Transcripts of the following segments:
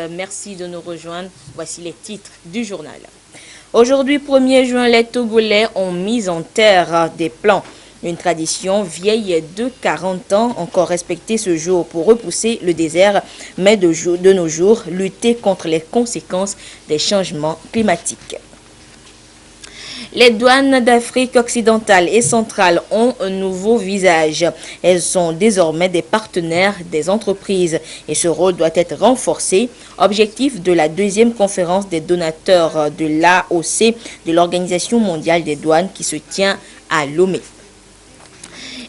merci de nous rejoindre. Voici les titres du journal. Aujourd'hui, 1er juin, les Togolais ont mis en terre des plants. Une tradition vieille de 40 ans, encore respectée ce jour pour repousser le désert, mais de nos jours, lutter contre les conséquences des changements climatiques. Les douanes d'Afrique occidentale et centrale ont un nouveau visage. Elles sont désormais des partenaires des entreprises et ce rôle doit être renforcé. Objectif de la deuxième conférence des donateurs de l'AOC, de l'Organisation mondiale des douanes qui se tient à Lomé.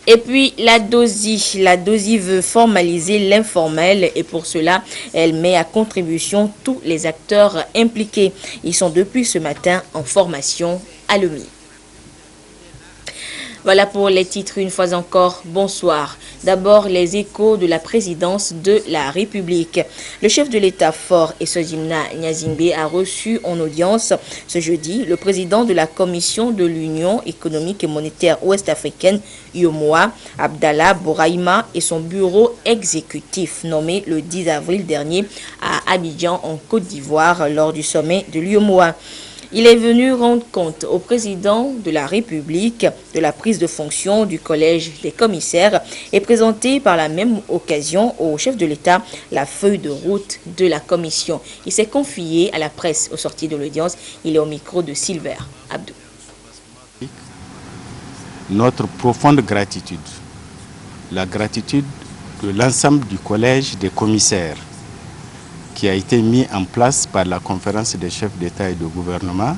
Et puis la DOSI veut formaliser l'informel et pour cela, elle met à contribution tous les acteurs impliqués. Ils sont depuis ce matin en formation à Lomé. Voilà pour les titres une fois encore. Bonsoir. D'abord, les échos de la présidence de la République. Le chef de l'État fort Essojimna Nyazingbe a reçu en audience ce jeudi le président de la Commission de l'Union économique et monétaire ouest-africaine, UEMOA, Abdallah Bouraïma, et son bureau exécutif nommé le 10 avril dernier à Abidjan en Côte d'Ivoire lors du sommet de l'UEMOA. Il est venu rendre compte au président de la République de la prise de fonction du collège des commissaires et présenter par la même occasion au chef de l'État la feuille de route de la commission. Il s'est confié à la presse au sorti de l'audience. Il est au micro de Silver Abdou. Notre profonde gratitude, la gratitude de l'ensemble du collège des commissaires qui a été mis en place par la conférence des chefs d'État et de gouvernement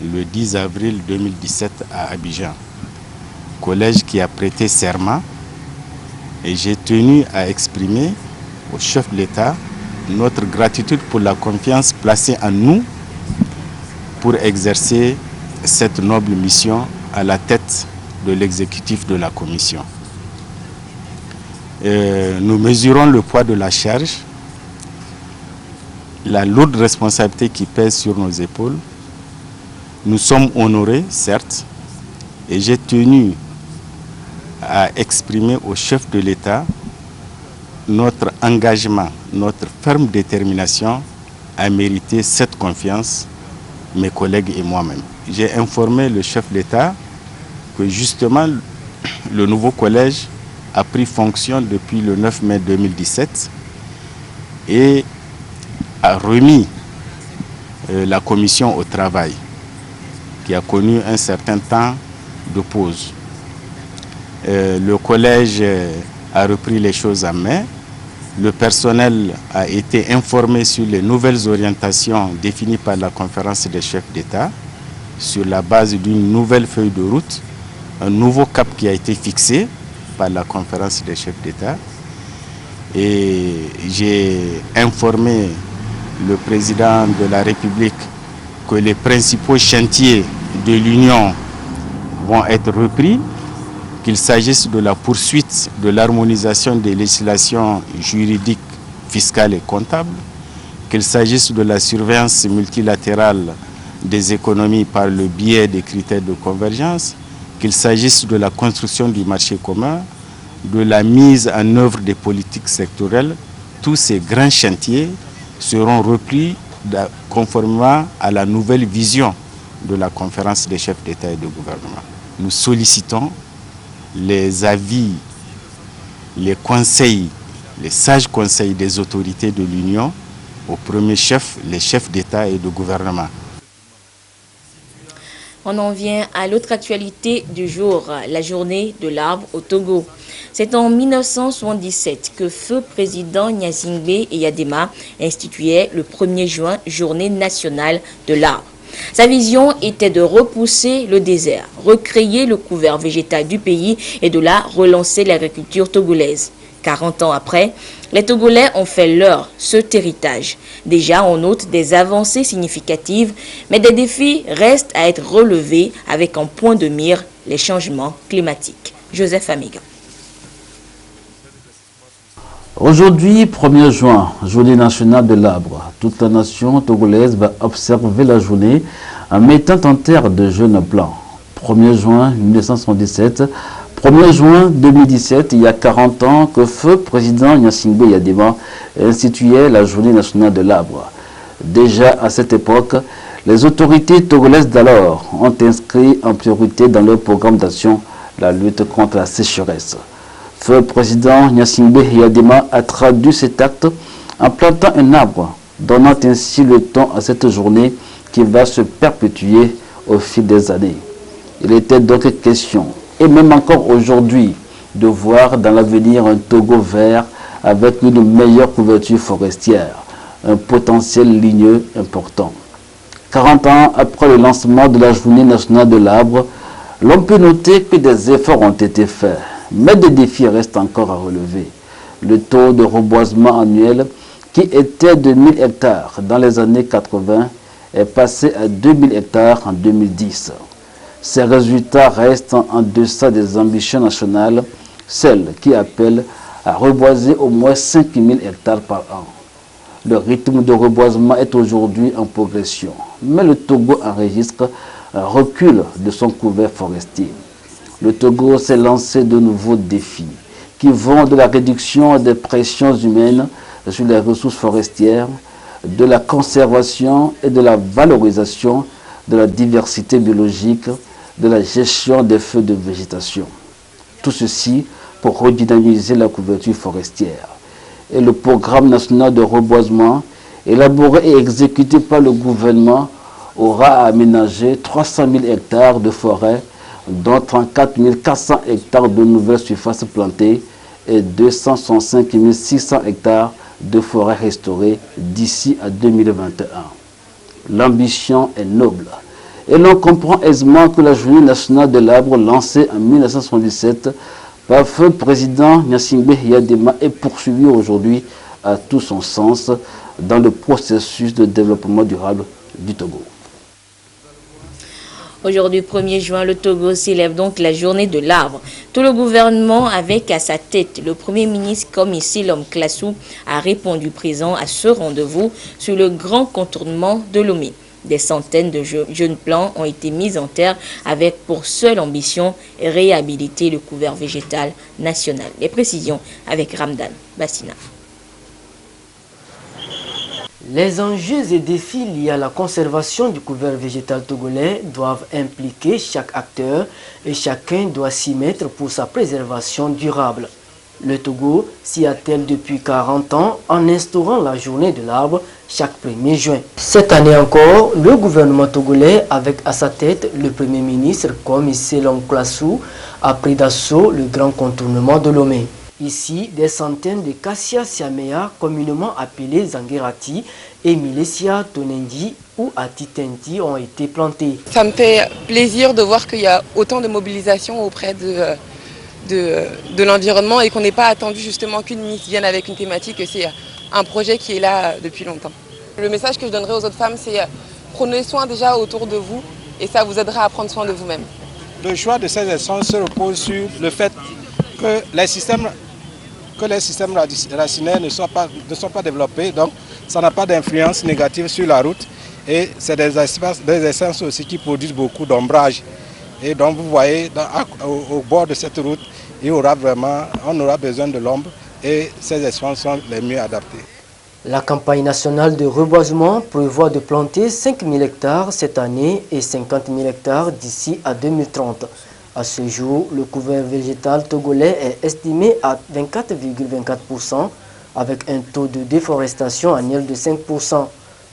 le 10 avril 2017 à Abidjan. Collège qui a prêté serment et j'ai tenu à exprimer au chef de l'État notre gratitude pour la confiance placée en nous pour exercer cette noble mission à la tête de l'exécutif de la commission. Nous mesurons le poids de la charge, la lourde responsabilité qui pèse sur nos épaules. Nous sommes honorés, certes, et j'ai tenu à exprimer au chef de l'État notre engagement, notre ferme détermination à mériter cette confiance, mes collègues et moi-même. J'ai informé le chef d'État que justement le nouveau collège a pris fonction depuis le 9 mai 2017 et a remis la commission au travail qui a connu un certain temps de pause. Le collège a repris les choses en main. Le personnel a été informé sur les nouvelles orientations définies par la conférence des chefs d'État sur la base d'une nouvelle feuille de route, un nouveau cap qui a été fixé par la conférence des chefs d'État. Et j'ai informé le président de la République que les principaux chantiers de l'Union vont être repris, qu'il s'agisse de la poursuite de l'harmonisation des législations juridiques, fiscales et comptables, qu'il s'agisse de la surveillance multilatérale des économies par le biais des critères de convergence, qu'il s'agisse de la construction du marché commun, de la mise en œuvre des politiques sectorielles. Tous ces grands chantiers seront repris conformément à la nouvelle vision de la conférence des chefs d'État et de gouvernement. Nous sollicitons les avis, les conseils, les sages conseils des autorités de l'Union, au premier chef, les chefs d'État et de gouvernement. On en vient à l'autre actualité du jour, la journée de l'arbre au Togo. C'est en 1977 que feu président Nyazingbe Eyadema instituait le 1er juin, journée nationale de l'arbre. Sa vision était de repousser le désert, recréer le couvert végétal du pays et de là relancer l'agriculture togolaise. 40 ans après, les Togolais ont fait leur cet héritage. Déjà, on note des avancées significatives, mais des défis restent à être relevés avec en point de mire les changements climatiques. Joseph Amiga. Aujourd'hui, 1er juin, journée nationale de l'arbre. Toute la nation togolaise va observer la journée en mettant en terre de jeunes plants. 1er juin 1977, 1er juin 2017, il y a 40 ans, que feu président Gnassingbé Yadema instituait la journée nationale de l'arbre. Déjà à cette époque, les autorités togolaises d'alors ont inscrit en priorité dans leur programme d'action la lutte contre la sécheresse. Feu président Gnassingbé Yadema a traduit cet acte en plantant un arbre, donnant ainsi le ton à cette journée qui va se perpétuer au fil des années. Il était donc question, et même encore aujourd'hui, de voir dans l'avenir un Togo vert avec une meilleure couverture forestière, un potentiel ligneux important. 40 ans après le lancement de la journée nationale de l'arbre, l'on peut noter que des efforts ont été faits, mais des défis restent encore à relever. Le taux de reboisement annuel, qui était de 1000 hectares dans les années 80, est passé à 2000 hectares en 2010. Ces résultats restent en deçà des ambitions nationales, celles qui appellent à reboiser au moins 5000 hectares par an. Le rythme de reboisement est aujourd'hui en progression, mais le Togo enregistre un recul de son couvert forestier. Le Togo s'est lancé de nouveaux défis qui vont de la réduction des pressions humaines sur les ressources forestières, de la conservation et de la valorisation de la diversité biologique, de la gestion des feux de végétation. Tout ceci pour redynamiser la couverture forestière. Et le programme national de reboisement, élaboré et exécuté par le gouvernement, aura aménagé 300 000 hectares de forêt, dont 34 400 hectares de nouvelles surfaces plantées et 265 600 hectares de forêts restaurées d'ici à 2021. L'ambition est noble. Et l'on comprend aisément que la journée nationale de l'arbre lancée en 1977 par feu président Gnassingbé Yadema est poursuivie aujourd'hui à tout son sens dans le processus de développement durable du Togo. Aujourd'hui, 1er juin, le Togo célèbre donc la journée de l'arbre. Tout le gouvernement, avec à sa tête le Premier ministre comme ici l'homme Classou, a répondu présent à ce rendez-vous sur le grand contournement de Lomé. Des centaines de jeunes plants ont été mis en terre avec pour seule ambition réhabiliter le couvert végétal national. Les précisions avec Ramdan Bassina. Les enjeux et défis liés à la conservation du couvert végétal togolais doivent impliquer chaque acteur et chacun doit s'y mettre pour sa préservation durable. Le Togo s'y attelle depuis 40 ans en instaurant la journée de l'arbre chaque 1er juin. Cette année encore, le gouvernement togolais, avec à sa tête le Premier ministre comme Selon Classou, a pris d'assaut le grand contournement de Lomé. Ici, des centaines de Cassia siamea, communément appelés Zangerati, et Milesia Tonendi ou Atitenti ont été plantés. Ça me fait plaisir de voir qu'il y a autant de mobilisation auprès de l'environnement et qu'on n'ait pas attendu justement qu'une ministre vienne avec une thématique, que c'est un projet qui est là depuis longtemps. Le message que je donnerai aux autres femmes, c'est prenez soin déjà autour de vous et ça vous aidera à prendre soin de vous-même. Le choix de ces essences se repose sur le fait que les systèmes racinaires ne sont pas développés, donc ça n'a pas d'influence négative sur la route et c'est des essences aussi qui produisent beaucoup d'ombrage. Et donc vous voyez, au bord de cette route, on aura besoin de l'ombre et ces essences sont les mieux adaptées. La campagne nationale de reboisement prévoit de planter 5 000 hectares cette année et 50 000 hectares d'ici à 2030. À ce jour, le couvert végétal togolais est estimé à 24,24% avec un taux de déforestation annuel de 5%,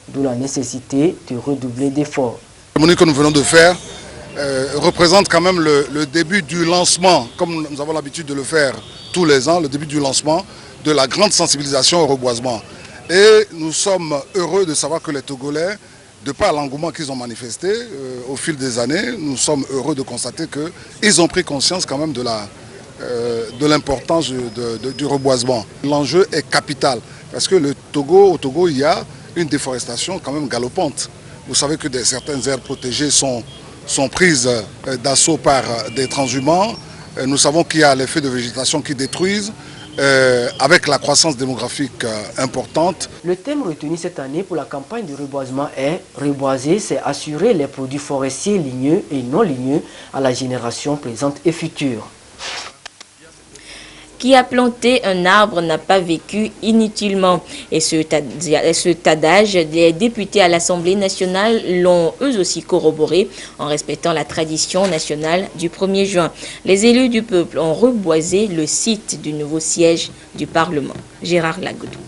d'où la nécessité de redoubler d'efforts. La cérémonie que nous venons de faire représente quand même le début du lancement, comme nous avons l'habitude de le faire tous les ans, le début du lancement de la grande sensibilisation au reboisement. Et nous sommes heureux de savoir que les Togolais, de par l'engouement qu'ils ont manifesté au fil des années, nous sommes heureux de constater qu'ils ont pris conscience quand même de l'importance du reboisement. L'enjeu est capital parce que au Togo, il y a une déforestation quand même galopante. Vous savez que certaines aires protégées sont prises d'assaut par des transhumants. Nous savons qu'il y a les feux de végétation qui détruisent. Avec la croissance démographique importante. Le thème retenu cette année pour la campagne de reboisement est « Reboiser, c'est assurer les produits forestiers ligneux et non ligneux à la génération présente et future ». qui a planté un arbre n'a pas vécu inutilement. Et cet adage, les députés à l'Assemblée nationale l'ont eux aussi corroboré en respectant la tradition nationale du 1er juin. Les élus du peuple ont reboisé le site du nouveau siège du Parlement. Gérard Lagoudou.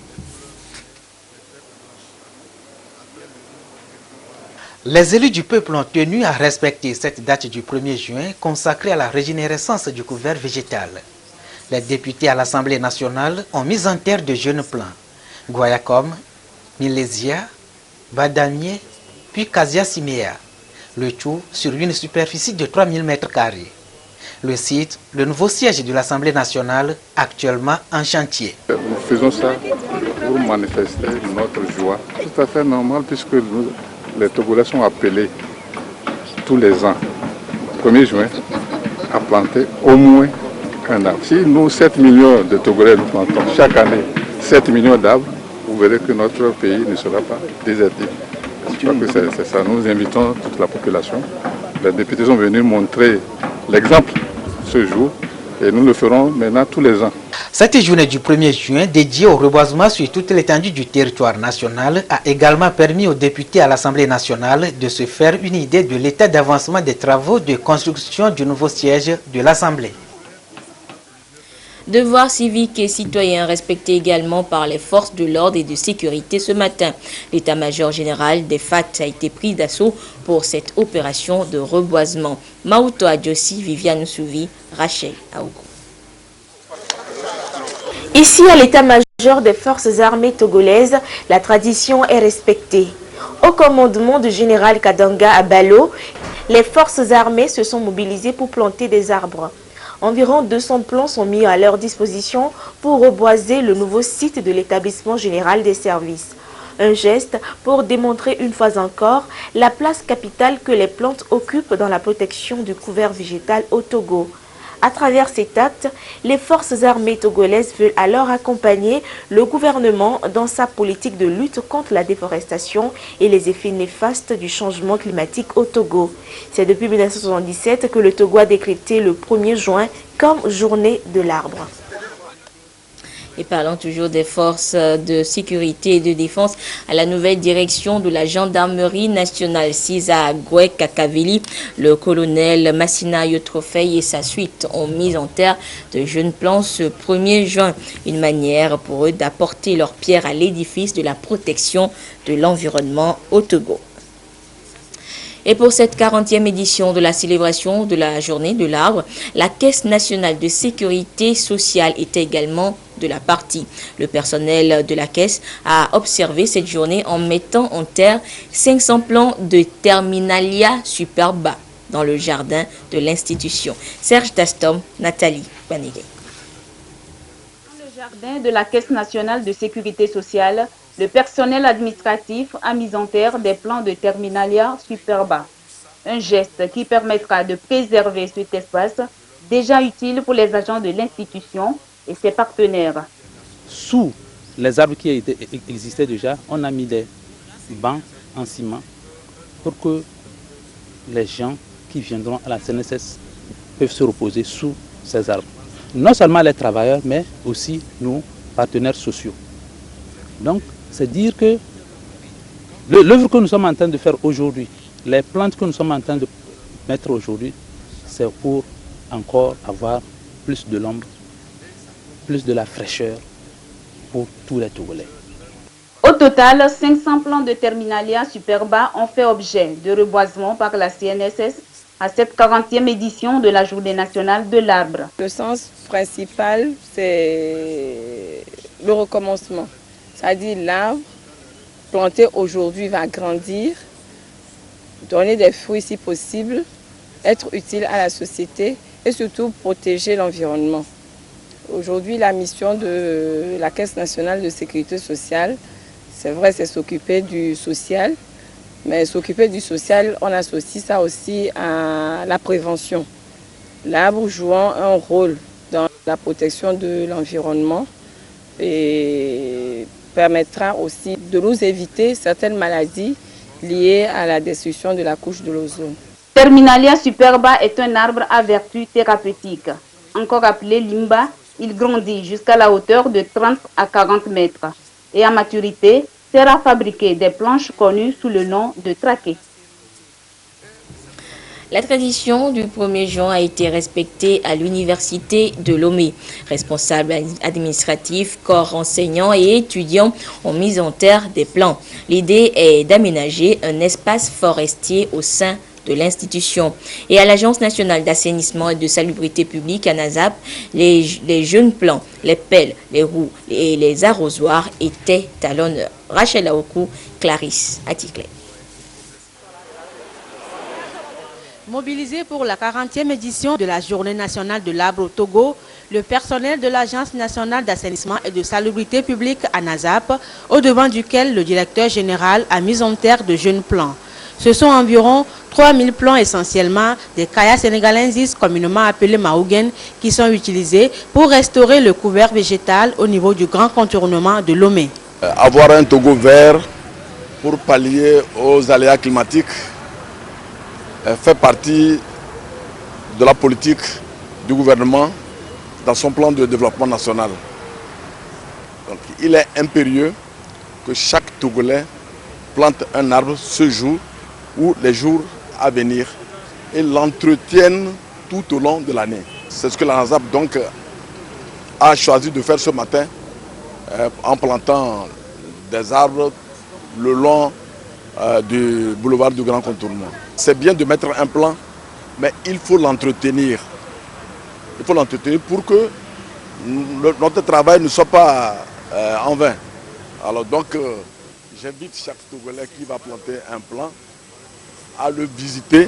Les élus du peuple ont tenu à respecter cette date du 1er juin consacrée à la régénérescence du couvert végétal. Les députés à l'Assemblée nationale ont mis en terre de jeunes plants, Guayacom, Milésia, Badamier, puis Casia Simea, le tout sur une superficie de 3000 m². Le site, le nouveau siège de l'Assemblée nationale, actuellement en chantier. Nous faisons ça pour manifester notre joie. Tout à fait normal puisque les Togolais sont appelés tous les ans, 1er juin, à planter au moins un arbre. Si nous, 7 millions de Togolais, nous plantons chaque année 7 millions d'arbres, vous verrez que notre pays ne sera pas déserté. Je crois que c'est ça. Nous invitons toute la population. Les députés sont venus montrer l'exemple ce jour et nous le ferons maintenant tous les ans. Cette journée du 1er juin dédiée au reboisement sur toute l'étendue du territoire national a également permis aux députés à l'Assemblée nationale de se faire une idée de l'état d'avancement des travaux de construction du nouveau siège de l'Assemblée. Devoirs civiques et citoyens respectés également par les forces de l'ordre et de sécurité ce matin. L'état-major général des FAT a été pris d'assaut pour cette opération de reboisement. Maouto Adjossi, Viviane Souvi, Rachel Aougou. Ici, à l'état-major des forces armées togolaises, la tradition est respectée. Au commandement du général Kadanga à Balo, les forces armées se sont mobilisées pour planter des arbres. Environ 200 plants sont mis à leur disposition pour reboiser le nouveau site de l'établissement général des services. Un geste pour démontrer une fois encore la place capitale que les plantes occupent dans la protection du couvert végétal au Togo. À travers cet acte, les forces armées togolaises veulent alors accompagner le gouvernement dans sa politique de lutte contre la déforestation et les effets néfastes du changement climatique au Togo. C'est depuis 1977 que le Togo a décrété le 1er juin comme journée de l'arbre. Et parlant toujours des forces de sécurité et de défense, à la nouvelle direction de la gendarmerie nationale Sisa Goué Kakavili, le colonel Massina Yotrofei et sa suite ont mis en terre de jeunes plants ce 1er juin. Une manière pour eux d'apporter leur pierre à l'édifice de la protection de l'environnement au Togo. Et pour cette 40e édition de la célébration de la journée de l'arbre, la Caisse nationale de sécurité sociale était également de la partie. Le personnel de la Caisse a observé cette journée en mettant en terre 500 plants de Terminalia Superba dans le jardin de l'institution. Serge Tastom, Nathalie Banigué. Dans le jardin de la Caisse nationale de sécurité sociale, le personnel administratif a mis en terre des plants de Terminalia Superba. Un geste qui permettra de préserver cet espace déjà utile pour les agents de l'institution et ses partenaires. Sous les arbres qui existaient déjà, on a mis des bancs en ciment pour que les gens qui viendront à la CNSS peuvent se reposer sous ces arbres. Non seulement les travailleurs, mais aussi nos partenaires sociaux. Donc, c'est dire que l'œuvre que nous sommes en train de faire aujourd'hui, les plantes que nous sommes en train de mettre aujourd'hui, c'est pour encore avoir plus de l'ombre, plus de la fraîcheur pour tous les Togolais. Au total, 500 plants de Terminalia Superba ont fait objet de reboisement par la CNSS à cette 40e édition de la Journée nationale de l'arbre. Le sens principal, c'est le recommencement. C'est-à-dire l'arbre planté aujourd'hui va grandir, donner des fruits si possible, être utile à la société et surtout protéger l'environnement. Aujourd'hui, la mission de la Caisse nationale de sécurité sociale, c'est vrai, c'est s'occuper du social, mais s'occuper du social, on associe ça aussi à la prévention. L'arbre jouant un rôle dans la protection de l'environnement et permettra aussi de nous éviter certaines maladies liées à la destruction de la couche de l'ozone. Terminalia Superba est un arbre à vertu thérapeutique, encore appelé limba, Il grandit jusqu'à la hauteur de 30 à 40 mètres et à maturité sera fabriqué des planches connues sous le nom de traquets. La tradition du 1er juin a été respectée à l'université de Lomé. Responsables administratifs, corps enseignants et étudiants ont mis en terre des plans. L'idée est d'aménager un espace forestier au sein de l'institution. Et à l'Agence nationale d'assainissement et de salubrité publique, ANASAP, les jeunes plants, les pelles, les roues et les arrosoirs étaient à l'honneur. Rachel Aokou, Clarisse Atikle. Mobilisé pour la 40e édition de la Journée nationale de l'arbre au Togo, le personnel de l'Agence nationale d'assainissement et de salubrité publique ANASAP, au devant duquel le directeur général a mis en terre de jeunes plants. Ce sont environ 3000 plants essentiellement des Kaya sénégalensis, communément appelés Maougen, qui sont utilisés pour restaurer le couvert végétal au niveau du grand contournement de Lomé. Avoir un Togo vert pour pallier aux aléas climatiques fait partie de la politique du gouvernement dans son plan de développement national. Donc, il est impérieux que chaque Togolais plante un arbre ce jour ou les jours à venir et l'entretienne tout au long de l'année. C'est ce que l'ANASAP donc a choisi de faire ce matin en plantant des arbres le long du boulevard du Grand Contournement. C'est bien de mettre un plan, mais il faut l'entretenir. Il faut l'entretenir pour que notre travail ne soit pas en vain. Alors donc, j'invite chaque Togolais qui va planter un plan à le visiter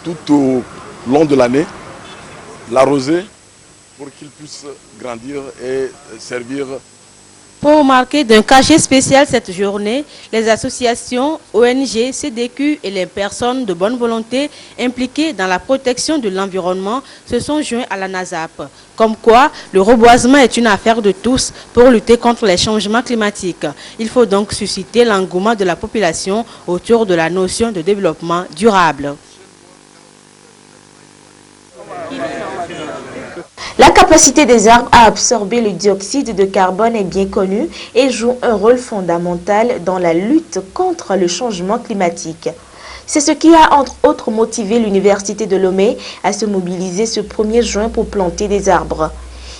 tout au long de l'année, l'arroser pour qu'il puisse grandir et servir. Pour marquer d'un cachet spécial cette journée, les associations, ONG, CDQ et les personnes de bonne volonté impliquées dans la protection de l'environnement se sont joints à l'ANASAP. Comme quoi, le reboisement est une affaire de tous pour lutter contre les changements climatiques. Il faut donc susciter l'engouement de la population autour de la notion de développement durable. La capacité des arbres à absorber le dioxyde de carbone est bien connue et joue un rôle fondamental dans la lutte contre le changement climatique. C'est ce qui a entre autres motivé l'Université de Lomé à se mobiliser ce 1er juin pour planter des arbres.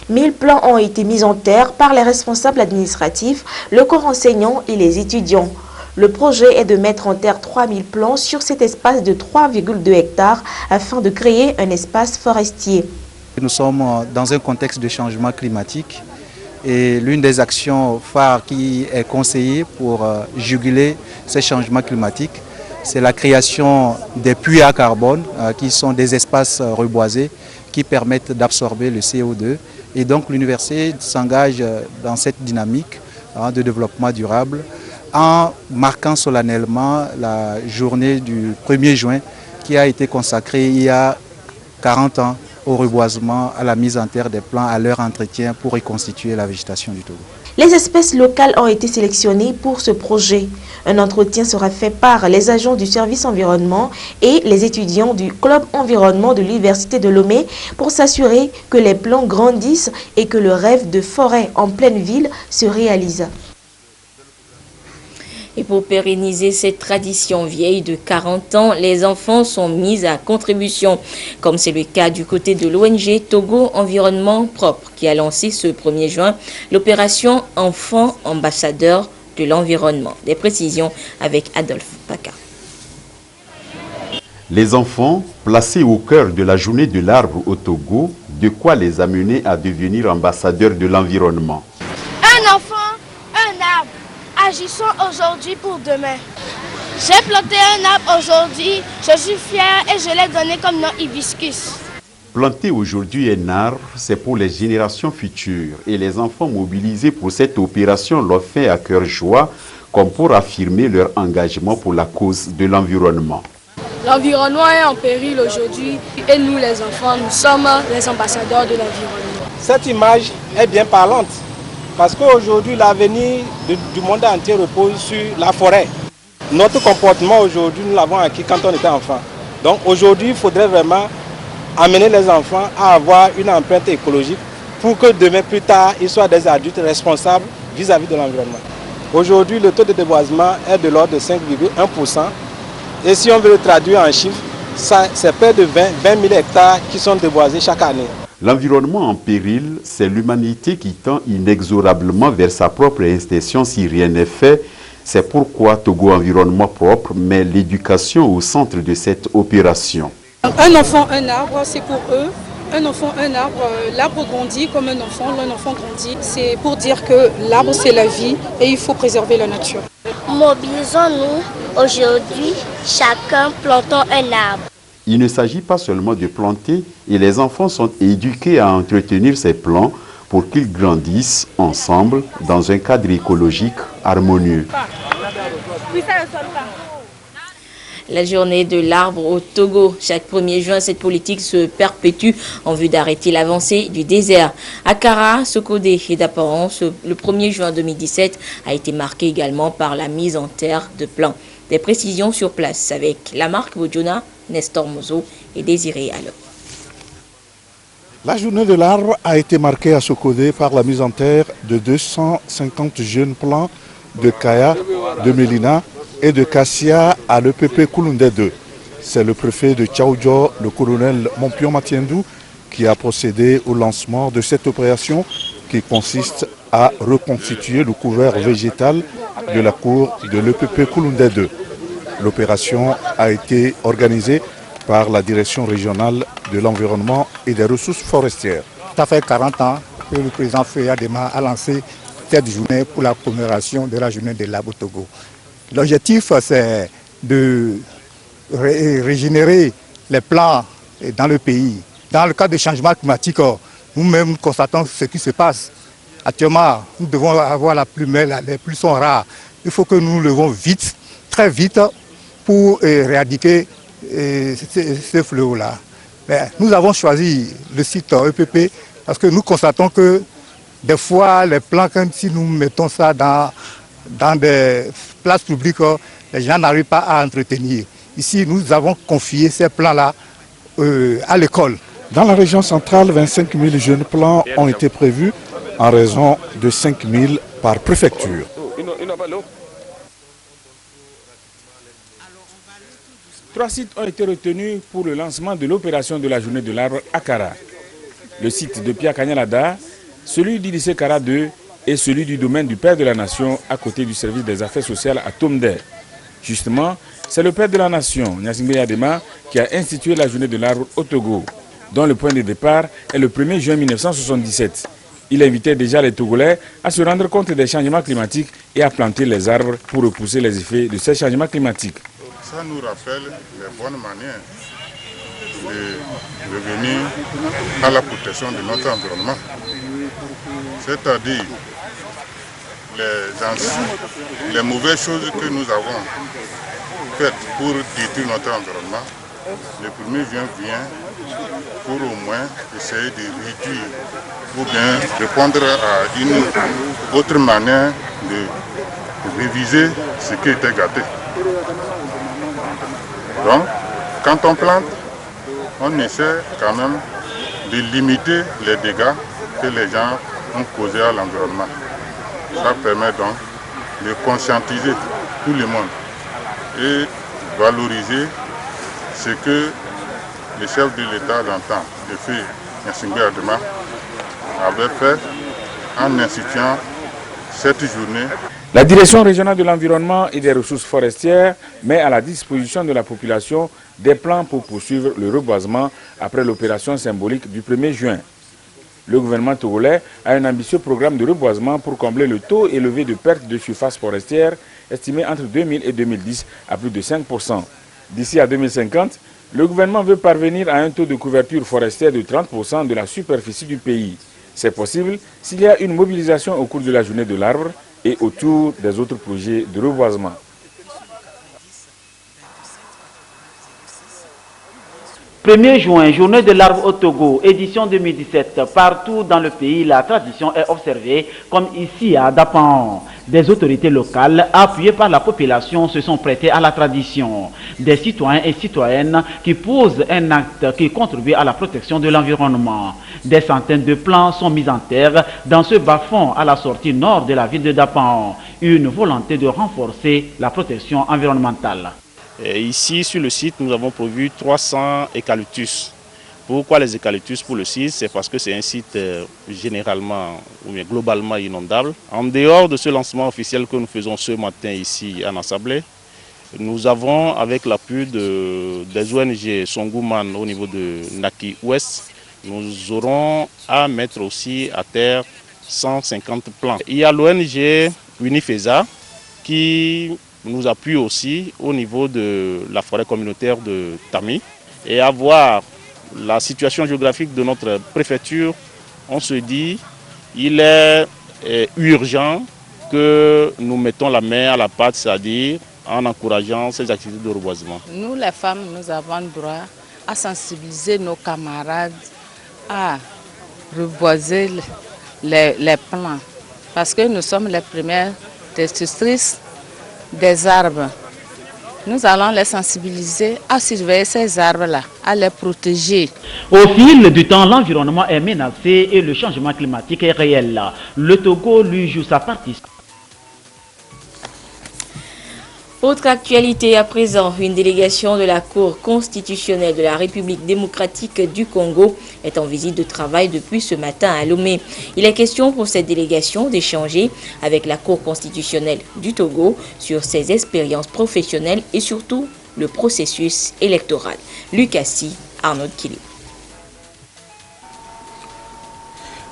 1000 plants ont été mis en terre par les responsables administratifs, le corps enseignant et les étudiants. Le projet est de mettre en terre 3000 plants sur cet espace de 3,2 hectares afin de créer un espace forestier. Nous sommes dans un contexte de changement climatique et l'une des actions phares qui est conseillée pour juguler ces changements climatiques, c'est la création des puits à carbone qui sont des espaces reboisés qui permettent d'absorber le CO2. Et donc l'université s'engage dans cette dynamique de développement durable en marquant solennellement la journée du 1er juin qui a été consacrée il y a 40 ans au reboisement, à la mise en terre des plants, à leur entretien pour reconstituer la végétation du Togo. Les espèces locales ont été sélectionnées pour ce projet. Un entretien sera fait par les agents du service environnement et les étudiants du club environnement de l'Université de Lomé pour s'assurer que les plants grandissent et que le rêve de forêt en pleine ville se réalise. Et pour pérenniser cette tradition vieille de 40 ans, les enfants sont mis à contribution, comme c'est le cas du côté de l'ONG Togo Environnement Propre, qui a lancé ce 1er juin l'opération Enfants ambassadeurs de l'environnement. Des précisions avec Adolphe Paca. Les enfants, placés au cœur de la journée de l'arbre au Togo, de quoi les amener à devenir ambassadeurs de l'environnement. Un enfant, un arbre. Agissons aujourd'hui pour demain. J'ai planté un arbre aujourd'hui, je suis fière et je l'ai donné comme nom hibiscus. Planter aujourd'hui un arbre, c'est pour les générations futures et les enfants mobilisés pour cette opération l'ont fait à cœur joie, comme pour affirmer leur engagement pour la cause de l'environnement. L'environnement est en péril aujourd'hui et nous les enfants, nous sommes les ambassadeurs de l'environnement. Cette image est bien parlante. Parce qu'aujourd'hui, l'avenir du monde entier repose sur la forêt. Notre comportement aujourd'hui, nous l'avons acquis quand on était enfant. Donc aujourd'hui, il faudrait vraiment amener les enfants à avoir une empreinte écologique pour que demain, plus tard, ils soient des adultes responsables vis-à-vis de l'environnement. Aujourd'hui, le taux de déboisement est de l'ordre de 5,1%. Et si on veut le traduire en chiffres, c'est près de 20 000 hectares qui sont déboisés chaque année. L'environnement en péril, c'est l'humanité qui tend inexorablement vers sa propre extinction si rien n'est fait. C'est pourquoi Togo Environnement Propre met l'éducation au centre de cette opération. Un enfant, un arbre, c'est pour eux. Un enfant, un arbre, l'arbre grandit comme un enfant grandit. C'est pour dire que l'arbre c'est la vie et il faut préserver la nature. Mobilisons-nous aujourd'hui, chacun plantons un arbre. Il ne s'agit pas seulement de planter et les enfants sont éduqués à entretenir ces plants pour qu'ils grandissent ensemble dans un cadre écologique harmonieux. La journée de l'arbre au Togo. Chaque 1er juin, cette politique se perpétue en vue d'arrêter l'avancée du désert. À Kara, Sokodé et d'apparence, le 1er juin 2017 a été marqué également par la mise en terre de plants. Des précisions sur place avec Lamarck Bodjona, Nestor Mozo et Désiré Allo. La journée de l'arbre a été marquée à Sokodé par la mise en terre de 250 jeunes plants de Kaya, de Mélina et de Kassia à l'EPP Kouloundé 2. C'est le préfet de Tchaoudjo, le colonel Mompion Matiendou, qui a procédé au lancement de cette opération qui consiste à reconstituer le couvert végétal de la cour de l'EPP Kouloundé 2. L'opération a été organisée par la direction régionale de l'environnement et des ressources forestières. Ça fait 40 ans que le président Féa Dema a lancé cette journée pour la commémoration de la journée de l'arbre au Togo. L'objectif, c'est de régénérer les plants dans le pays. Dans le cadre du changement climatique, nous-mêmes constatons ce qui se passe. Actuellement, nous devons avoir la plumelle, les pluies sont rares. Il faut que nous levons vite, très vite, pour éradiquer ce fléau-là. Nous avons choisi le site EPP parce que nous constatons que des fois, les plants, comme si nous mettons ça dans des places publiques, les gens n'arrivent pas à entretenir. Ici, nous avons confié ces plants-là à l'école. Dans la région centrale, 25 000 jeunes plants ont été prévus en raison de 5 000 par préfecture. Trois sites ont été retenus pour le lancement de l'opération de la journée de l'arbre à Kara. Le site de Pia Kanyalada, celui du lycée Kara 2 et celui du domaine du Père de la Nation à côté du service des affaires sociales à Tomder. Justement, c'est le Père de la Nation, Gnassingbé Adema, qui a institué la journée de l'arbre au Togo, dont le point de départ est le 1er juin 1977. Il invitait déjà les Togolais à se rendre compte des changements climatiques et à planter les arbres pour repousser les effets de ces changements climatiques. Ça nous rappelle les bonnes manières de revenir à la protection de notre environnement. C'est-à-dire les mauvaises choses que nous avons faites pour détruire notre environnement. Le 1er juin vient pour au moins essayer de réduire ou bien répondre à une autre manière de réviser ce qui était gâté. Donc, quand on plante, on essaie quand même de limiter les dégâts que les gens ont causés à l'environnement. Ça permet donc de conscientiser tout le monde et valoriser ce que le chef de l'État d'antan, le feu Gnassingbé Adema, avait fait en instituant cette journée. La direction régionale de l'environnement et des ressources forestières met à la disposition de la population des plans pour poursuivre le reboisement après l'opération symbolique du 1er juin. Le gouvernement togolais a un ambitieux programme de reboisement pour combler le taux élevé de perte de surface forestière estimé entre 2000 et 2010 à plus de 5%. D'ici à 2050, le gouvernement veut parvenir à un taux de couverture forestière de 30% de la superficie du pays. C'est possible s'il y a une mobilisation au cours de la journée de l'arbre et autour des autres projets de reboisement. 1er juin, journée de l'arbre au Togo, édition 2017. Partout dans le pays, la tradition est observée, comme ici à Dapan. Des autorités locales, appuyées par la population, se sont prêtées à la tradition. Des citoyens et citoyennes qui posent un acte qui contribue à la protection de l'environnement. Des centaines de plants sont mis en terre dans ce bas-fond à la sortie nord de la ville de Dapan. Une volonté de renforcer la protection environnementale. Et ici, sur le site, nous avons prévu 300 eucalyptus. Pourquoi les eucalyptus pour le site? C'est parce que c'est un site généralement ou bien globalement inondable. En dehors de ce lancement officiel que nous faisons ce matin ici à Nassablé, nous avons, avec l'appui des ONG Songouman au niveau de Naki Ouest, nous aurons à mettre aussi à terre 150 plants. Il y a l'ONG Unifesa qui nous appuie aussi au niveau de la forêt communautaire de Tami. Et à voir la situation géographique de notre préfecture, on se dit il est urgent que nous mettons la main à la pâte, c'est-à-dire en encourageant ces activités de reboisement. Nous les femmes, nous avons droit à sensibiliser nos camarades à reboiser les plants parce que nous sommes les premières destructrices des arbres. Nous allons les sensibiliser à surveiller ces arbres-là, à les protéger. Au fil du temps, l'environnement est menacé et le changement climatique est réel. Le Togo lui joue sa partie. Autre actualité à présent, une délégation de la Cour constitutionnelle de la République démocratique du Congo est en visite de travail depuis ce matin à Lomé. Il est question pour cette délégation d'échanger avec la Cour constitutionnelle du Togo sur ses expériences professionnelles et surtout le processus électoral. Lucassi, Arnaud Kili.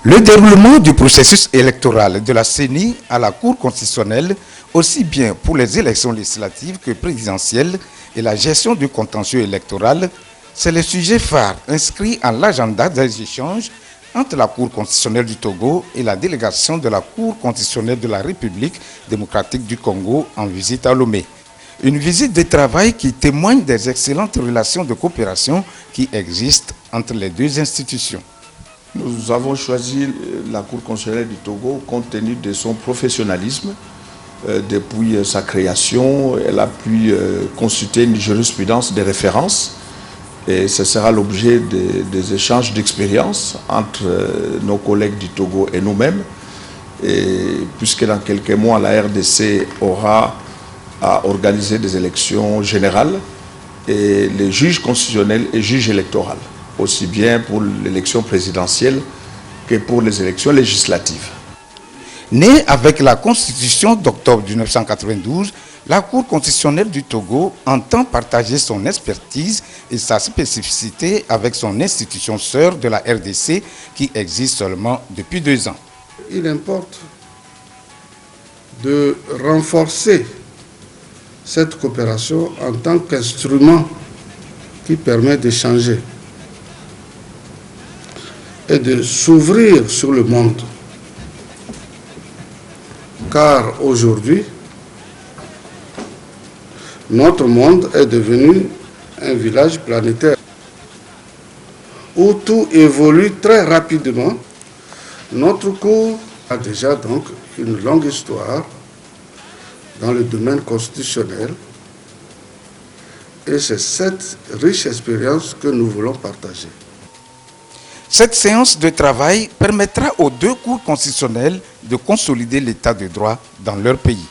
Le déroulement du processus électoral de la CENI à la Cour constitutionnelle, aussi bien pour les élections législatives que présidentielles et la gestion du contentieux électoral, c'est le sujet phare inscrit en l'agenda des échanges entre la Cour constitutionnelle du Togo et la délégation de la Cour constitutionnelle de la République démocratique du Congo en visite à Lomé. Une visite de travail qui témoigne des excellentes relations de coopération qui existent entre les deux institutions. Nous avons choisi la Cour constitutionnelle du Togo compte tenu de son professionnalisme. Depuis sa création, elle a pu consulter une jurisprudence de référence et ce sera l'objet des échanges d'expérience entre nos collègues du Togo et nous-mêmes. Puisque dans quelques mois, la RDC aura à organiser des élections générales et les juges constitutionnels et juges électoraux, aussi bien pour l'élection présidentielle que pour les élections législatives. Née avec la Constitution d'octobre 1992, la Cour constitutionnelle du Togo entend partager son expertise et sa spécificité avec son institution sœur de la RDC qui existe seulement depuis 2 ans. Il importe de renforcer cette coopération en tant qu'instrument qui permet d'échanger et de s'ouvrir sur le monde. Car aujourd'hui, notre monde est devenu un village planétaire où tout évolue très rapidement. Notre cours a déjà donc une longue histoire dans le domaine constitutionnel et c'est cette riche expérience que nous voulons partager. Cette séance de travail permettra aux 2 cours constitutionnelles de consolider l'état de droit dans leur pays.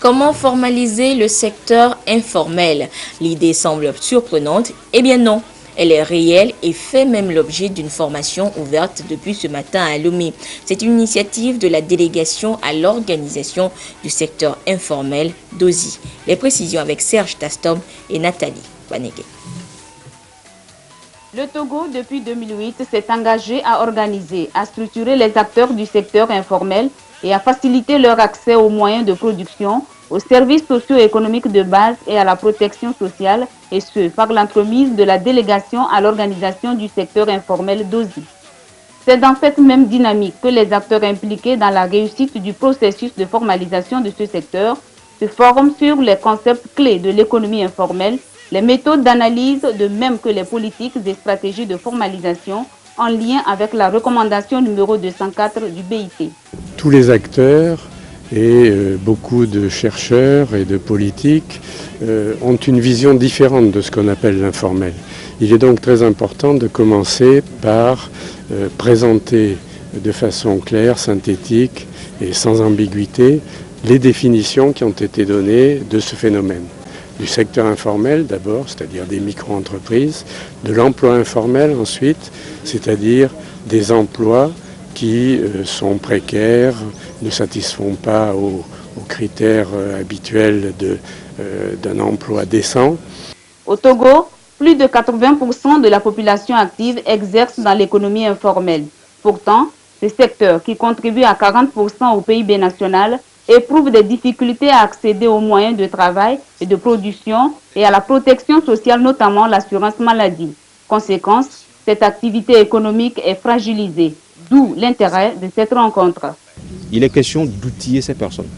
Comment formaliser le secteur informel? L'idée semble surprenante. Eh bien non, elle est réelle et fait même l'objet d'une formation ouverte depuis ce matin à Lomé. C'est une initiative de la délégation à l'organisation du secteur informel d'OSI. Les précisions avec Serge Tastom et Nathalie Banege. Le Togo, depuis 2008, s'est engagé à organiser, à structurer les acteurs du secteur informel et à faciliter leur accès aux moyens de production, aux services socio-économiques de base et à la protection sociale, et ce, par l'entremise de la délégation à l'organisation du secteur informel d'OSI. C'est dans cette même dynamique que les acteurs impliqués dans la réussite du processus de formalisation de ce secteur se forment sur les concepts clés de l'économie informelle les méthodes d'analyse, de même que les politiques et stratégies de formalisation en lien avec la recommandation numéro 204 du BIT. Tous les acteurs et beaucoup de chercheurs et de politiques ont une vision différente de ce qu'on appelle l'informel. Il est donc très important de commencer par présenter de façon claire, synthétique et sans ambiguïté les définitions qui ont été données de ce phénomène. Du secteur informel d'abord, c'est-à-dire des micro-entreprises, de l'emploi informel ensuite, c'est-à-dire des emplois qui sont précaires, ne satisfont pas aux critères habituels d'un emploi décent. Au Togo, plus de 80% de la population active exerce dans l'économie informelle. Pourtant, ce secteur, qui contribue à 40% au PIB national, éprouve des difficultés à accéder aux moyens de travail et de production et à la protection sociale, notamment l'assurance maladie. Conséquence, cette activité économique est fragilisée, d'où l'intérêt de cette rencontre. Il est question d'outiller ces personnes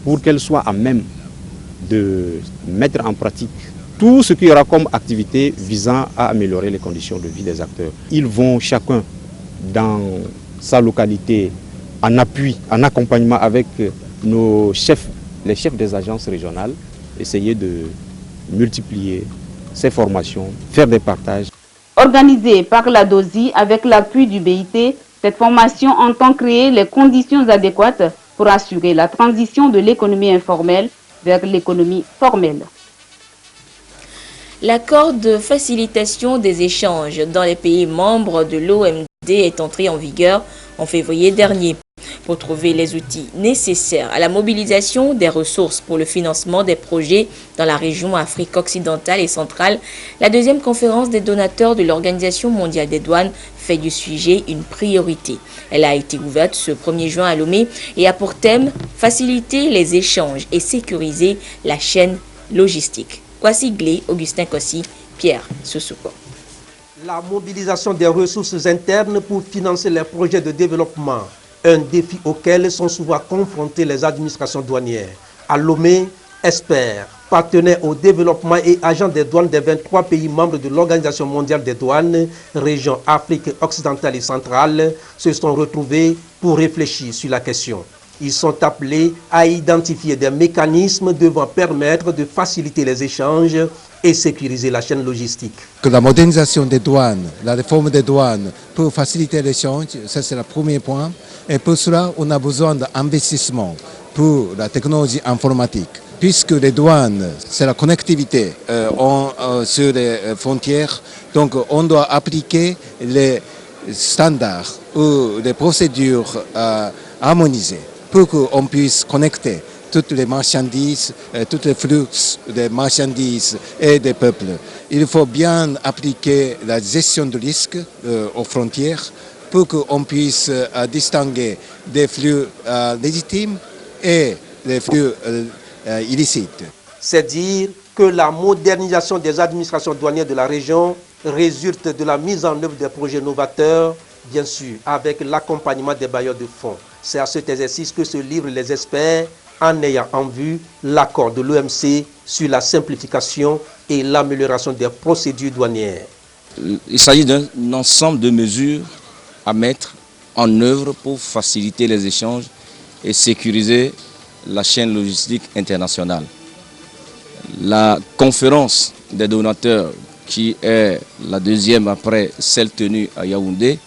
pour qu'elles soient à même de mettre en pratique tout ce qu'il y aura comme activité visant à améliorer les conditions de vie des acteurs. Ils vont chacun dans sa localité en appui, en accompagnement avec nos chefs, les chefs des agences régionales, essayer de multiplier ces formations, faire des partages. Organisée par la DOSI avec l'appui du BIT, cette formation entend créer les conditions adéquates pour assurer la transition de l'économie informelle vers l'économie formelle. L'accord de facilitation des échanges dans les pays membres de l'OMD est entré en vigueur en février dernier. Pour trouver les outils nécessaires à la mobilisation des ressources pour le financement des projets dans la région Afrique occidentale et centrale, la deuxième conférence des donateurs de l'Organisation mondiale des douanes fait du sujet une priorité. Elle a été ouverte ce 1er juin à Lomé et a pour thème faciliter les échanges et sécuriser la chaîne logistique. Kwasi Glé, Augustin Kossi, Pierre Sousouko. La mobilisation des ressources internes pour financer les projets de développement, un défi auquel sont souvent confrontées les administrations douanières. À Lomé, experts, partenaires au développement et agents des douanes des 23 pays membres de l'Organisation mondiale des douanes, région Afrique occidentale et centrale, se sont retrouvés pour réfléchir sur la question. Ils sont appelés à identifier des mécanismes devant permettre de faciliter les échanges et sécuriser la chaîne logistique. Que la modernisation des douanes, la réforme des douanes peut faciliter l'échange, ça c'est le premier point. Et pour cela, on a besoin d'investissement pour la technologie informatique. Puisque les douanes, c'est la connectivité sur les frontières, donc on doit appliquer les standards ou les procédures harmonisées pour qu'on puisse connecter toutes les marchandises, tous les flux des marchandises et des peuples. Il faut bien appliquer la gestion de risque aux frontières pour qu'on puisse distinguer des flux légitimes et des flux illicites. C'est dire que la modernisation des administrations douanières de la région résulte de la mise en œuvre des projets novateurs, bien sûr, avec l'accompagnement des bailleurs de fonds. C'est à cet exercice que se livrent les experts en ayant en vue l'accord de l'OMC sur la simplification et l'amélioration des procédures douanières. Il s'agit d'un ensemble de mesures à mettre en œuvre pour faciliter les échanges et sécuriser la chaîne logistique internationale. La conférence des donateurs, qui est la deuxième après celle tenue à Yaoundé,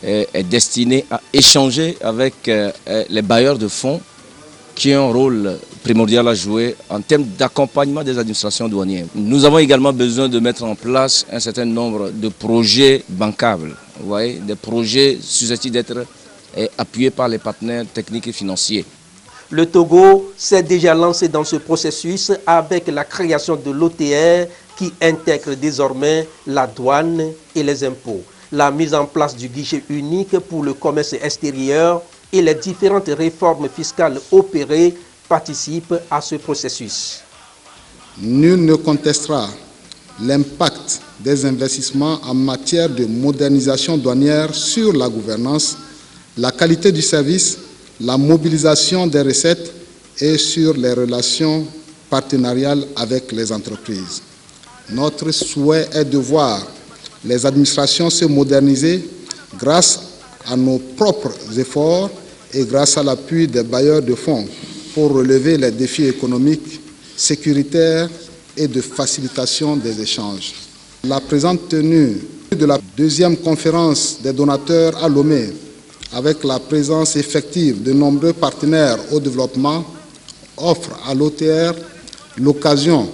est destinée à échanger avec les bailleurs de fonds qui ont un rôle primordial à jouer en termes d'accompagnement des administrations douanières. Nous avons également besoin de mettre en place un certain nombre de projets bancables, vous voyez, des projets susceptibles d'être appuyés par les partenaires techniques et financiers. Le Togo s'est déjà lancé dans ce processus avec la création de l'OTR qui intègre désormais la douane et les impôts. La mise en place du guichet unique pour le commerce extérieur et les différentes réformes fiscales opérées participent à ce processus. Nul ne contestera l'impact des investissements en matière de modernisation douanière sur la gouvernance, la qualité du service, la mobilisation des recettes et sur les relations partenariales avec les entreprises. Notre souhait est de voir les administrations se moderniser grâce à nos propres efforts et grâce à l'appui des bailleurs de fonds pour relever les défis économiques, sécuritaires et de facilitation des échanges. La présente tenue de la deuxième conférence des donateurs à Lomé, avec la présence effective de nombreux partenaires au développement, offre à l'OTR l'occasion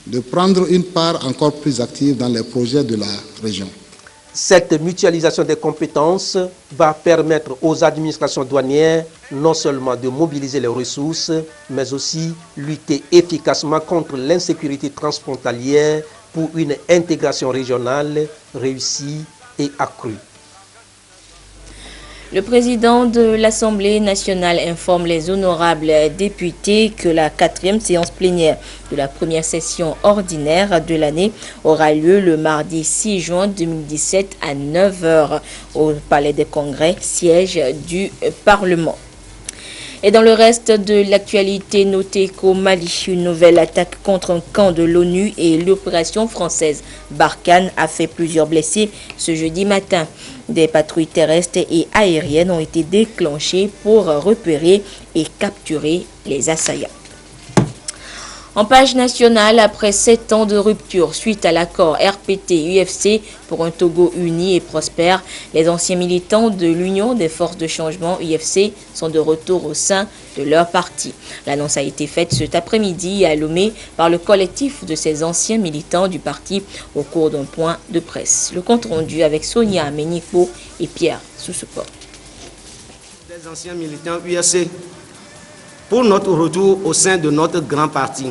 de prendre une part encore plus active dans les projets de la région. Cette mutualisation des compétences va permettre aux administrations douanières non seulement de mobiliser les ressources, mais aussi lutter efficacement contre l'insécurité transfrontalière pour une intégration régionale réussie et accrue. Le président de l'Assemblée nationale informe les honorables députés que la 4e séance plénière de la première session ordinaire de l'année aura lieu le mardi 6 juin 2017 à 9h au Palais des Congrès, siège du Parlement. Et dans le reste de l'actualité, notez qu'au Mali, une nouvelle attaque contre un camp de l'ONU et l'opération française Barkhane a fait plusieurs blessés ce jeudi matin. Des patrouilles terrestres et aériennes ont été déclenchées pour repérer et capturer les assaillants. En page nationale, après 7 ans de rupture suite à l'accord RPT-UFC pour un Togo uni et prospère, les anciens militants de l'Union des forces de changement UFC sont de retour au sein de leur parti. L'annonce a été faite cet après-midi à Lomé par le collectif de ces anciens militants du parti au cours d'un point de presse. Le compte rendu avec Sonia Ameniko et Pierre Soussoupo. Des anciens militants UFC pour notre retour au sein de notre grand parti.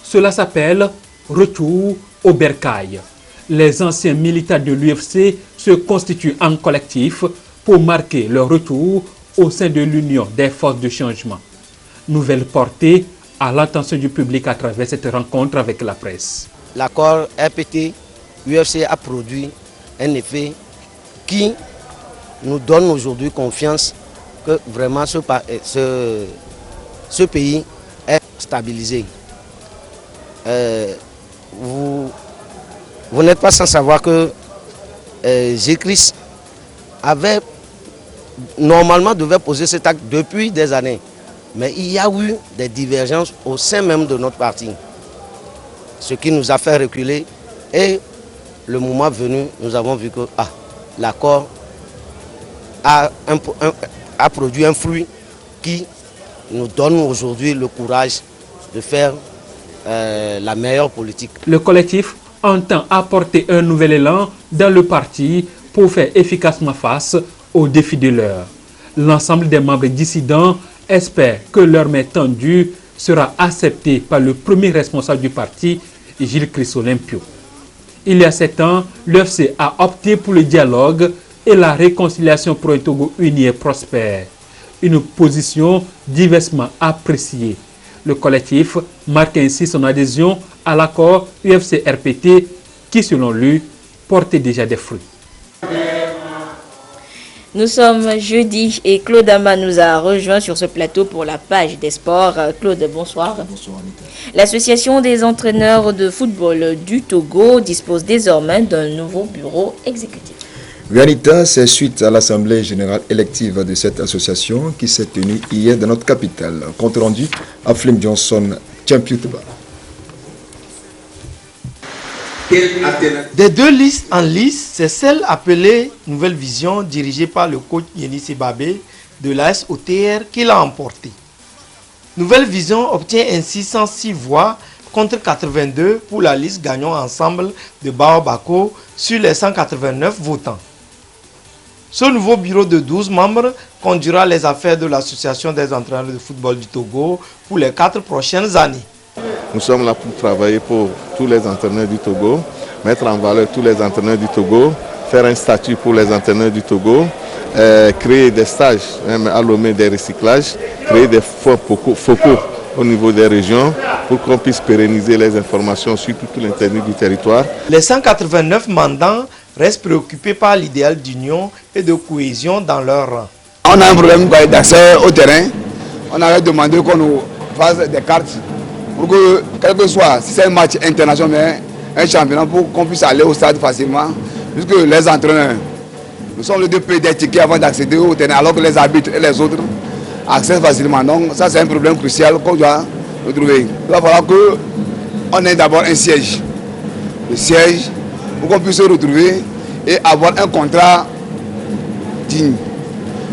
Cela s'appelle Retour au Bercail. Les anciens militants de l'UFC se constituent en collectif pour marquer leur retour au sein de l'Union des forces de changement. Nouvelle portée à l'attention du public à travers cette rencontre avec la presse. L'accord RPT-UFC a produit un effet qui nous donne aujourd'hui confiance que vraiment ce pays est stabilisé. Vous n'êtes pas sans savoir que G-Christ avait normalement devait poser cet acte depuis des années. Mais il y a eu des divergences au sein même de notre parti. Ce qui nous a fait reculer. Et le moment venu, nous avons vu que l'accord a produit un fruit qui nous donne aujourd'hui le courage de faire la meilleure politique. Le collectif entend apporter un nouvel élan dans le parti pour faire efficacement face aux défis de l'heure. L'ensemble des membres dissidents espèrent que leur main tendue sera acceptée par le premier responsable du parti, Gilles-Christ Olympio. Il y a 7 ans, l'UFC a opté pour le dialogue et la réconciliation pour un Togo uni et prospère. Une position diversement appréciée. Le collectif marque ainsi son adhésion à l'accord UFC-RPT qui, selon lui, portait déjà des fruits. Nous sommes jeudi et Claude Ama nous a rejoint sur ce plateau pour la page des sports. Claude, bonsoir. Bonsoir, Anita. L'Association des entraîneurs de football du Togo dispose désormais d'un nouveau bureau exécutif. Anita, c'est suite à l'Assemblée générale élective de cette association qui s'est tenue hier dans notre capitale. Compte rendu à Flem Johnson, Champion-Tuba. Des deux listes en lice, c'est celle appelée Nouvelle Vision, dirigée par le coach Yeni Sebabé de l'AS OTR qui l'a emportée. Nouvelle Vision obtient ainsi 106 voix contre 82 pour la liste Gagnons Ensemble de Baobako sur les 189 votants. Ce nouveau bureau de 12 membres conduira les affaires de l'Association des entraîneurs de football du Togo pour les 4 prochaines années. Nous sommes là pour travailler pour tous les entraîneurs du Togo, mettre en valeur tous les entraîneurs du Togo, faire un statut pour les entraîneurs du Togo, créer des stages, même à Lomé des recyclages, créer des focaux au niveau des régions pour qu'on puisse pérenniser les informations sur tout l'intérieur du territoire. Les 189 mandants restent préoccupés par l'idéal d'union et de cohésion dans leur rang. On a un problème d'accès au terrain. On avait demandé qu'on nous fasse des cartes. pour que, quel que soit, si c'est un match international, mais un championnat, pour qu'on puisse aller au stade facilement, puisque les entraîneurs, nous sommes les deux pays des tickets avant d'accéder au terrain, alors que les arbitres et les autres accèdent facilement. Donc ça, c'est un problème crucial qu'on doit retrouver. Il va falloir qu'on ait d'abord un siège. Le siège, pour qu'on puisse se retrouver et avoir un contrat digne,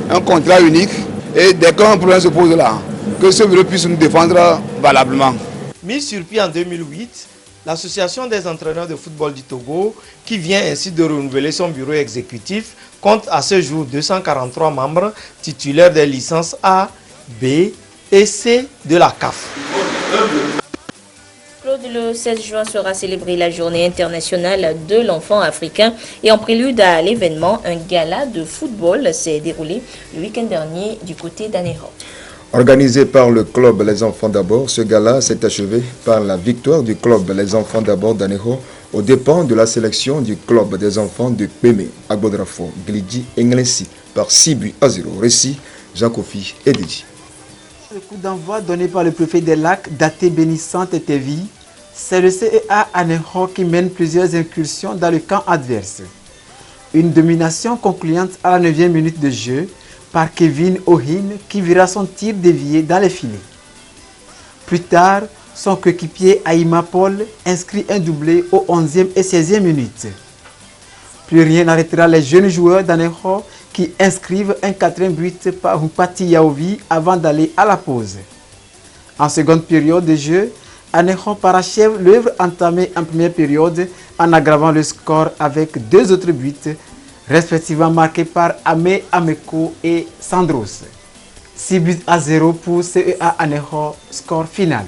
un contrat unique. Et dès qu'un problème se pose là, que ce bureau puisse nous défendre valablement. Mis sur pied en 2008, l'Association des entraîneurs de football du Togo, qui vient ainsi de renouveler son bureau exécutif, compte à ce jour 243 membres titulaires des licences A, B et C de la CAF. Claude, le 16 juin sera célébrée la journée internationale de l'enfant africain et en prélude à l'événement, un gala de football s'est déroulé le week-end dernier du côté d'Anéro. Organisé par le club Les Enfants d'Abord, ce gala s'est achevé par la victoire du club Les Enfants d'Abord d'Anéro aux dépens de la sélection du club des enfants de Pémé, Agbodrafo, Glidji et Nglensi par 6 buts à 0. Récit, Jean Kofi et Didji. Le coup d'envoi donné par le préfet des Lacs, Daté Bénissante et Tevi, c'est le CEA Anéro qui mène plusieurs incursions dans le camp adverse. Une domination concluante à la 9e minute de jeu par Kevin Ohin qui verra son tir dévié dans les filets. Plus tard, son coéquipier Aïma Paul inscrit un doublé aux 11e et 16e minutes. Plus rien n'arrêtera les jeunes joueurs d'Anéro qui inscrivent un 4e but par Mpati Yaovi avant d'aller à la pause. En seconde période de jeu, Anéro parachève l'œuvre entamée en première période en aggravant le score avec 2 autres buts, respectivement marqués par Amé Ameko et Sandros. 6 buts à 0 pour CEA Anéro, score final.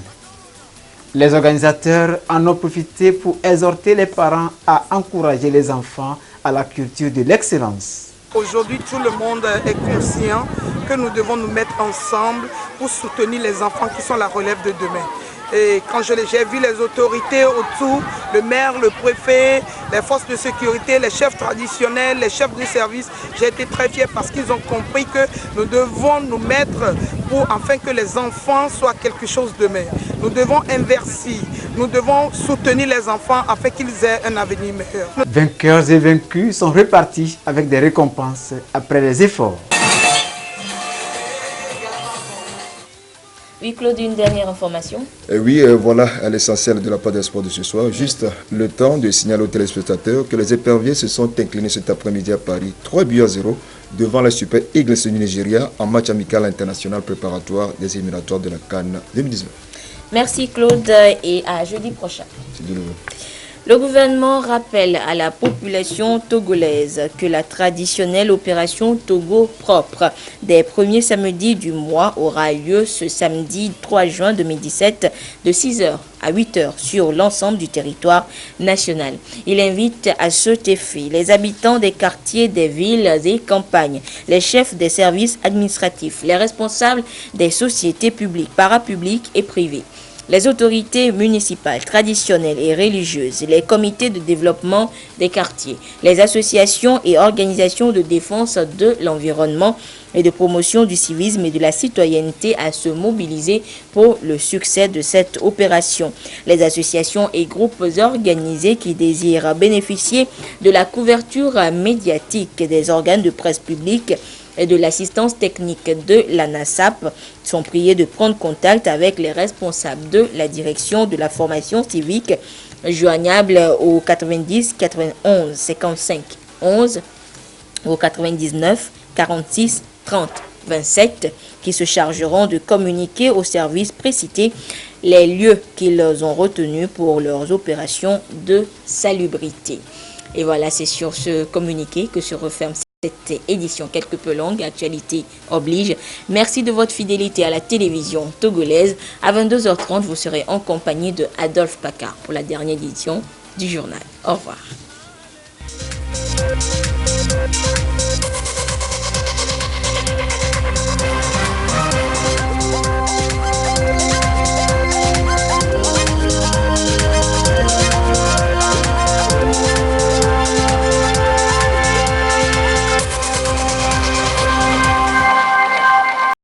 Les organisateurs en ont profité pour exhorter les parents à encourager les enfants à la culture de l'excellence. Aujourd'hui, tout le monde est conscient que nous devons nous mettre ensemble pour soutenir les enfants qui sont la relève de demain. Et quand j'ai vu les autorités autour, le maire, le préfet, les forces de sécurité, les chefs traditionnels, les chefs de service, j'ai été très fier parce qu'ils ont compris que nous devons nous mettre afin que les enfants soient quelque chose demain. Nous devons inverser, nous devons soutenir les enfants afin qu'ils aient un avenir meilleur. Vainqueurs et vaincus sont repartis avec des récompenses après les efforts. Oui, Claude, une dernière information. Voilà l'essentiel de la part des sports de ce soir. Juste le temps de signaler aux téléspectateurs que les éperviers se sont inclinés cet après-midi à Paris 3 buts à 0 devant la Super Eagles du Nigeria en match amical international préparatoire des éliminatoires de la CAN 2019. Merci Claude et à jeudi prochain. Le gouvernement rappelle à la population togolaise que la traditionnelle opération Togo propre des premiers samedis du mois aura lieu ce samedi 3 juin 2017 de 6h à 8h sur l'ensemble du territoire national. Il invite à cet effet les habitants des quartiers, des villes et campagnes, les chefs des services administratifs, les responsables des sociétés publiques, parapubliques et privées, les autorités municipales, traditionnelles et religieuses, les comités de développement des quartiers, les associations et organisations de défense de l'environnement et de promotion du civisme et de la citoyenneté à se mobiliser pour le succès de cette opération. Les associations et groupes organisés qui désirent bénéficier de la couverture médiatique des organes de presse publique et de l'assistance technique de la NASAP sont priés de prendre contact avec les responsables de la direction de la formation civique joignable au 90 91 55 11 au 99 46 30 27 qui se chargeront de communiquer aux services précités les lieux qu'ils ont retenus pour leurs opérations de salubrité. Et voilà, c'est sur ce communiqué que se referme cette édition quelque peu longue, actualité oblige. Merci de votre fidélité à la télévision togolaise. À 22h30, vous serez en compagnie de Adolphe Paccard pour la dernière édition du journal. Au revoir.